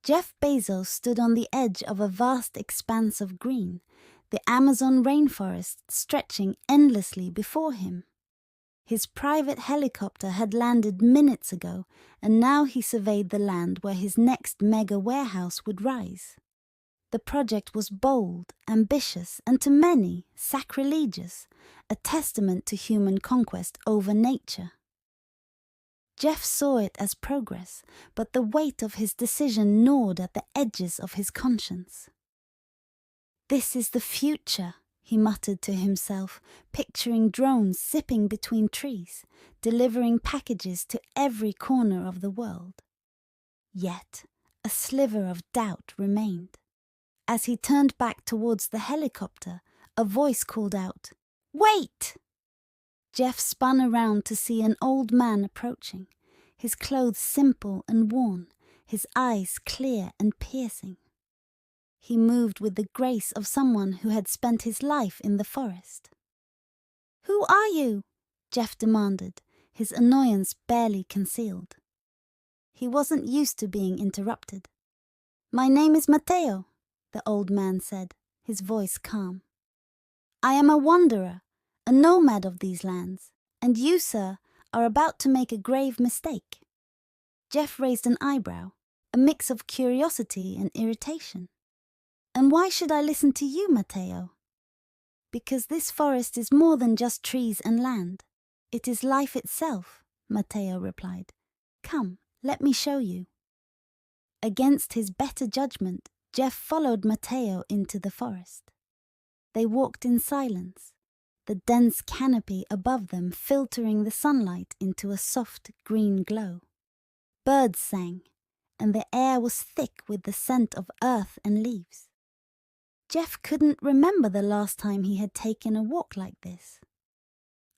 Jeff Bezos stood on the edge of a vast expanse of green, the Amazon rainforest stretching endlessly before him. His private helicopter had landed minutes ago, and now he surveyed the land where his next mega warehouse would rise. The project was bold, ambitious, and to many, sacrilegious, a testament to human conquest over nature. Jeff saw it as progress, but the weight of his decision gnawed at the edges of his conscience. "This is the future," he muttered to himself, picturing drones zipping between trees, delivering packages to every corner of the world. Yet, a sliver of doubt remained. As he turned back towards the helicopter, a voice called out, "Wait!" Jeff spun around to see an old man approaching, his clothes simple and worn, his eyes clear and piercing. He moved with the grace of someone who had spent his life in the forest. "Who are you?" Jeff demanded, his annoyance barely concealed. He wasn't used to being interrupted. "My name is Matteo," the old man said, his voice calm. "I am a wanderer, a nomad of these lands, and you, sir, are about to make a grave mistake." Jeff raised an eyebrow, a mix of curiosity and irritation. "And why should I listen to you, Matteo?" "Because this forest is more than just trees and land. It is life itself," Matteo replied. "Come, let me show you." Against his better judgment, Jeff followed Matteo into the forest. They walked in silence, the dense canopy above them filtering the sunlight into a soft green glow. Birds sang, and the air was thick with the scent of earth and leaves. Jeff couldn't remember the last time he had taken a walk like this.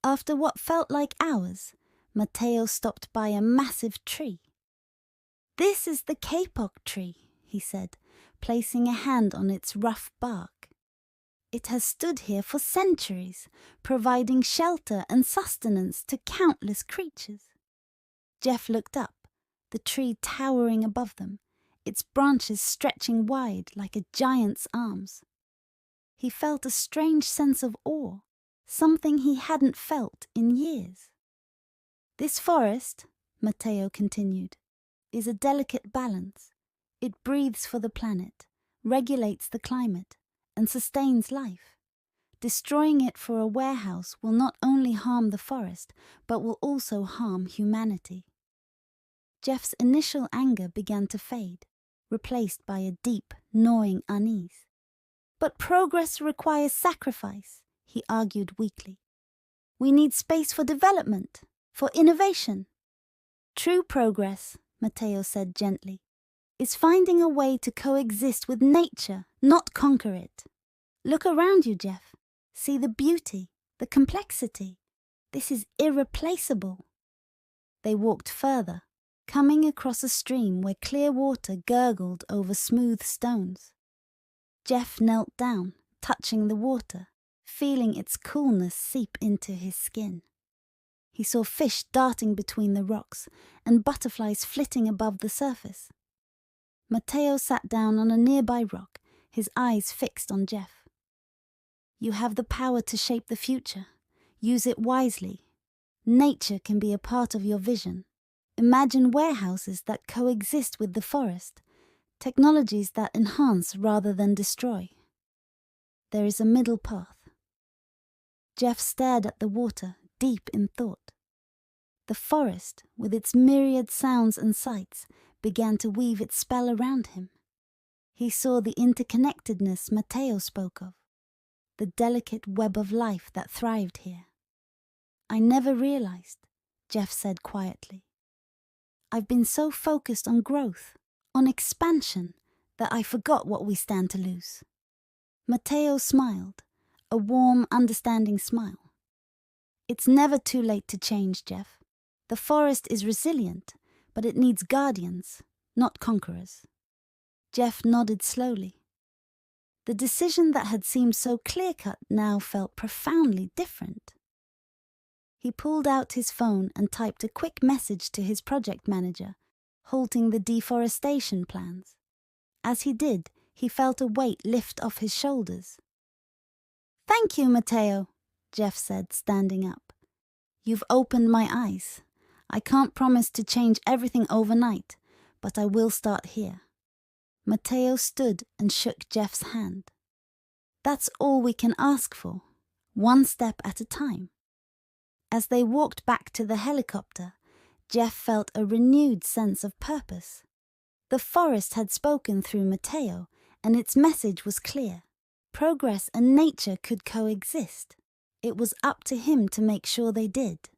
After what felt like hours, Matteo stopped by a massive tree. "This is the kapok tree," he said, placing a hand on its rough bark. "It has stood here for centuries, providing shelter and sustenance to countless creatures." Jeff looked up, the tree towering above them, its branches stretching wide like a giant's arms. He felt a strange sense of awe, something he hadn't felt in years. "This forest," Matteo continued, "is a delicate balance. It breathes for the planet, regulates the climate, and sustains life. Destroying it for a warehouse will not only harm the forest, but will also harm humanity." Jeff's initial anger began to fade, replaced by a deep, gnawing unease. "But progress requires sacrifice," he argued weakly. "We need space for development, for innovation." "True progress," Matteo said gently, "is finding a way to coexist with nature, not conquer it. Look around you, Jeff. See the beauty, the complexity. This is irreplaceable." They walked further, coming across a stream where clear water gurgled over smooth stones. Jeff knelt down, touching the water, feeling its coolness seep into his skin. He saw fish darting between the rocks and butterflies flitting above the surface. Matteo sat down on a nearby rock, his eyes fixed on Jeff. "You have the power to shape the future. Use it wisely. Nature can be a part of your vision. Imagine warehouses that coexist with the forest, technologies that enhance rather than destroy. There is a middle path." Jeff stared at the water, deep in thought. The forest, with its myriad sounds and sights, began to weave its spell around him. He saw the interconnectedness Matteo spoke of, the delicate web of life that thrived here. "I never realized," Jeff said quietly. "I've been so focused on growth, on expansion, that I forgot what we stand to lose." Matteo smiled, a warm, understanding smile. "It's never too late to change, Jeff. The forest is resilient, but it needs guardians, not conquerors." Jeff nodded slowly. The decision that had seemed so clear-cut now felt profoundly different. He pulled out his phone and typed a quick message to his project manager, halting the deforestation plans. As he did, he felt a weight lift off his shoulders. "Thank you, Matteo," Jeff said, standing up. "You've opened my eyes. I can't promise to change everything overnight, but I will start here." Matteo stood and shook Jeff's hand. "That's all we can ask for, one step at a time." As they walked back to the helicopter, Jeff felt a renewed sense of purpose. The forest had spoken through Matteo, and its message was clear. Progress and nature could coexist. It was up to him to make sure they did.